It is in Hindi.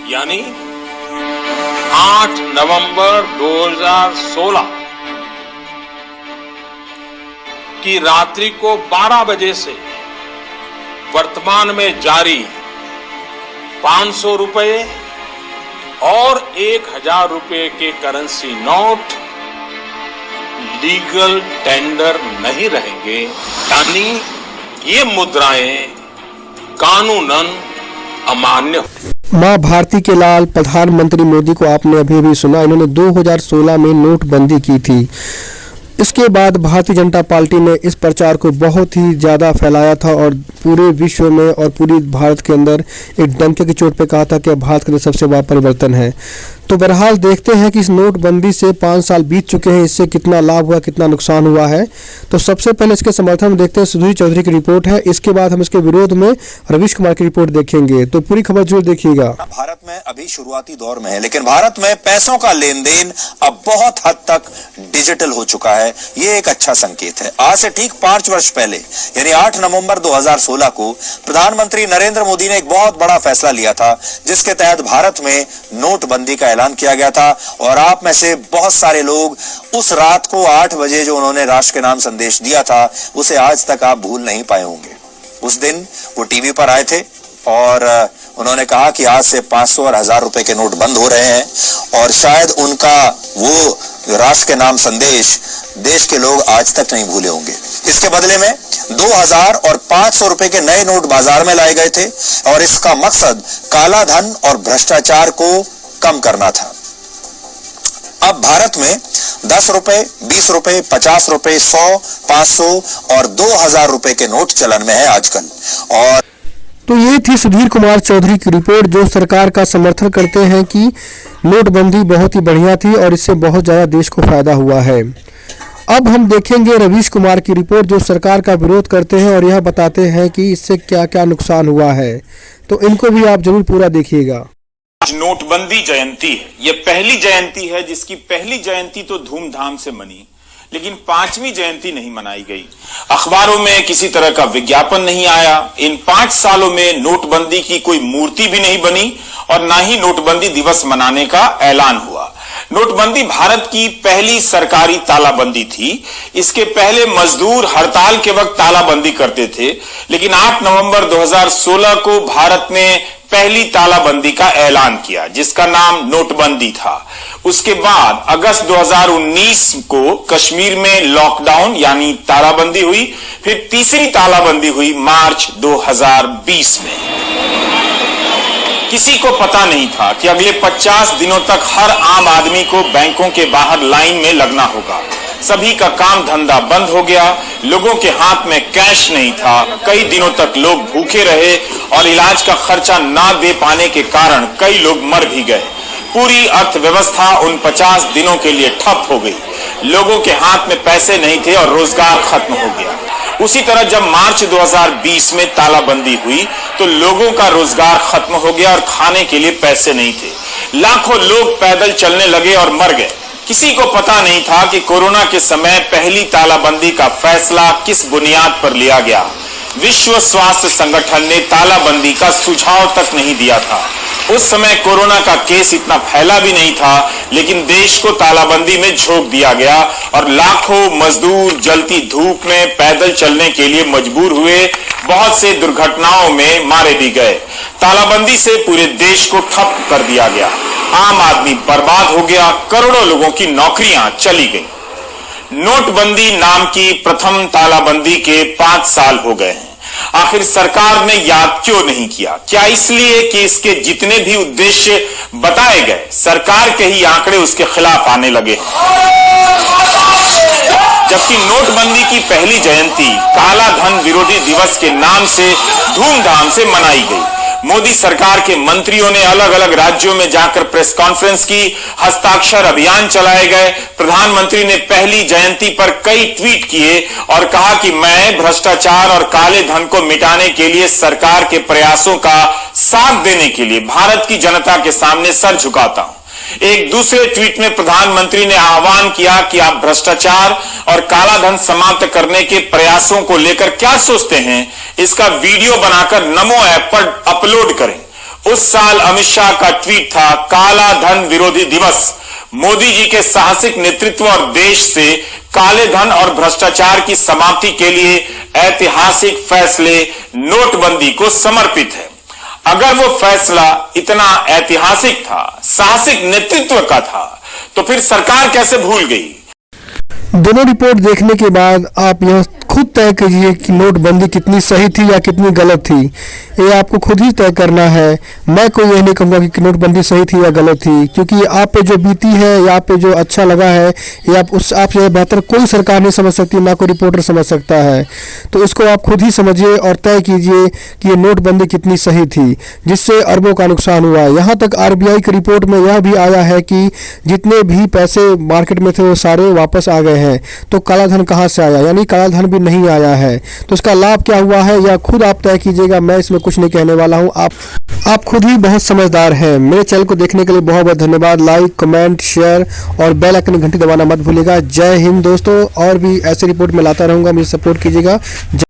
यानी 8 नवंबर 2016 की रात्रि को 12 बजे से वर्तमान में जारी 500 रुपए और 1000 रुपए के करेंसी नोट लीगल टेंडर नहीं रहेंगे, यानी ये मुद्राएं कानूनन अमान्य। मां भारती के लाल प्रधानमंत्री मोदी को आपने अभी अभी सुना, इन्होंने 2016 में नोटबंदी की थी। इसके बाद भारतीय जनता पार्टी ने इस प्रचार को बहुत ही ज़्यादा फैलाया था और पूरे विश्व में और पूरी भारत के अंदर एक डंके की चोट पे कहा था कि भारत के लिए सबसे बड़ा परिवर्तन है। तो बहरहाल देखते हैं कि इस नोटबंदी से 5 साल बीत चुके हैं, इससे कितना लाभ हुआ, कितना नुकसान हुआ है। तो सबसे पहले इसके समर्थन में देखते हैं सुधीर चौधरी की रिपोर्ट है, इसके बाद हम इसके विरोध में रवीश कुमार की रिपोर्ट देखेंगे। तो पूरी खबर जरूर देखिएगा। भारत में अभी शुरुआती दौर में है, लेकिन भारत में पैसों का लेन देन अब बहुत हद तक डिजिटल हो चुका है। ये एक अच्छा संकेत है। आज से ठीक 5 वर्ष पहले यानी 8 नवंबर 2016 को प्रधानमंत्री नरेंद्र मोदी ने एक बहुत बड़ा फैसला लिया था, जिसके तहत भारत में नोटबंदी का ऐलान किया गया था। और आप में से बहुत सारे लोग उस रात को 8 बजे जो उन्होंने राष्ट्र के नाम संदेश दिया था, उसे आज तक आप भूल नहीं पाए होंगे। उस दिन वो टीवी पर आए थे और उन्होंने कहा कि आज से 500 और 1000 रुपए के नोट बंद हो रहे हैं, और शायद उनका वो राष्ट्र के नाम संदेश देश के लोग आज तक नहीं भूले होंगे। इसके बदले में 2000 और 500 रुपए के नए नोट बाजार में लाए गए थे, और इसका मकसद काला धन और भ्रष्टाचार को कम करना था। अब भारत में 10 रुपए, 20 रुपए, 50 रुपए, 100, 500 और 2000 रुपए के नोट चलन में है आजकल। और तो ये थी सुधीर कुमार चौधरी की रिपोर्ट, जो सरकार का समर्थन करते हैं कि नोटबंदी बहुत ही बढ़िया थी और इससे बहुत ज़्यादा देश को फायदा हुआ है। अब हम देखेंगे रवीश कुमार की रिपोर्ट, जो सरकार का विरोध करते हैं और यह बताते हैं कि इससे क्या क्या नुकसान हुआ है। तो इनको भी आप जरूर पूरा देखिएगा। नोटबंदी जयंती है, ये पहली जयंती है जिसकी पहली जयंती तो धूमधाम से मनी, लेकिन 5वीं जयंती नहीं मनाई गई। अखबारों में किसी तरह का विज्ञापन नहीं आया। इन 5 सालों में नोटबंदी की कोई मूर्ति भी नहीं बनी और ना ही नोटबंदी दिवस मनाने का ऐलान हुआ। नोटबंदी भारत की पहली सरकारी तालाबंदी थी। इसके पहले मजदूर हड़ताल के वक्त तालाबंदी करते थे, लेकिन 8 नवंबर 2016 को भारत ने पहली तालाबंदी का ऐलान किया, जिसका नाम नोटबंदी था। उसके बाद अगस्त 2019 को कश्मीर में लॉकडाउन यानी तालाबंदी हुई। फिर तीसरी तालाबंदी हुई मार्च 2020 में। किसी को पता नहीं था कि अगले 50 दिनों तक हर आम आदमी को बैंकों के बाहर लाइन में लगना होगा। सभी का काम धंधा बंद हो गया, लोगों के हाथ में कैश नहीं था। कई दिनों तक लोग भूखे रहे और इलाज का खर्चा ना दे पाने के कारण कई लोग मर भी गए। पूरी अर्थव्यवस्था उन 50 दिनों के लिए ठप हो गई। लोगों के हाथ में पैसे नहीं थे और रोजगार खत्म हो गया। उसी तरह जब मार्च 2020 में तालाबंदी हुई तो लोगों का रोजगार खत्म हो गया और खाने के लिए पैसे नहीं थे। लाखों लोग पैदल चलने लगे और मर गए। किसी को पता नहीं था कि कोरोना के समय पहली तालाबंदी का फैसला किस बुनियाद पर लिया गया। विश्व स्वास्थ्य संगठन ने तालाबंदी का सुझाव तक नहीं दिया था। उस समय कोरोना का केस इतना फैला भी नहीं था, लेकिन देश को तालाबंदी में झोंक दिया गया और लाखों मजदूर जलती धूप में पैदल चलने के लिए मजबूर हुए। बहुत से दुर्घटनाओं में मारे भी गए। तालाबंदी से पूरे देश को ठप कर दिया गया। आम आदमी बर्बाद हो गया। करोड़ों लोगों की नौकरियां चली गई। नोटबंदी नाम की प्रथम तालाबंदी के 5 साल हो गए हैं। आखिर सरकार ने याद क्यों नहीं किया? क्या इसलिए कि इसके जितने भी उद्देश्य बताए गए, सरकार के ही आंकड़े उसके खिलाफ आने लगे। जबकि नोटबंदी की पहली जयंती काला धन विरोधी दिवस के नाम से धूमधाम से मनाई गई। मोदी सरकार के मंत्रियों ने अलग अलग राज्यों में जाकर प्रेस कॉन्फ्रेंस की, हस्ताक्षर अभियान चलाए गए। प्रधानमंत्री ने पहली जयंती पर कई ट्वीट किए और कहा कि मैं भ्रष्टाचार और काले धन को मिटाने के लिए सरकार के प्रयासों का साथ देने के लिए भारत की जनता के सामने सर झुकाता हूं। एक दूसरे ट्वीट में प्रधानमंत्री ने आह्वान किया कि आप भ्रष्टाचार और काला धन समाप्त करने के प्रयासों को लेकर क्या सोचते हैं, इसका वीडियो बनाकर नमो ऐप पर अपलोड करें। उस साल अमित शाह का ट्वीट था, काला धन विरोधी दिवस। मोदी जी के साहसिक नेतृत्व और देश से काले धन और भ्रष्टाचार की समाप्ति के लिए ऐतिहासिक फैसले नोटबंदी को समर्पित है। अगर वो फैसला इतना ऐतिहासिक था, साहसिक नेतृत्व का था, तो फिर सरकार कैसे भूल गई? दोनों रिपोर्ट देखने के बाद आप यह खुद तय कीजिए कि नोटबंदी कितनी सही थी या कितनी गलत थी। ये आपको खुद ही तय करना है। मैं कोई यह नहीं कहूँगा कि नोटबंदी सही थी या गलत थी, क्योंकि आप पे जो बीती है या आप पे जो अच्छा लगा है, ये आपसे बेहतर कोई सरकार नहीं समझ सकती, ना कोई रिपोर्टर समझ सकता है। तो इसको आप खुद ही समझिए और तय कीजिए कि ये नोटबंदी कितनी सही थी, जिससे अरबों का नुकसान हुआ। यहाँ तक RBI की रिपोर्ट में यह भी आया है कि जितने भी पैसे मार्केट में थे वो सारे वापस आ गए हैं। तो काला धन कहाँ से आया, यानी काला धन भी नहीं आया है। तो इसका लाभ क्या हुआ है या खुद आप तय कीजिएगा। मैं इसमें कुछ नहीं कहने वाला हूँ, आप खुद ही बहुत समझदार हैं। मेरे चैनल को देखने के लिए बहुत बहुत धन्यवाद। लाइक, कमेंट, शेयर और बेल आइकन घंटी दबाना मत भूलिएगा। जय हिंद दोस्तों, और भी ऐसे रिपोर्ट में लाता रहूँगा, मुझे सपोर्ट कीजिएगा।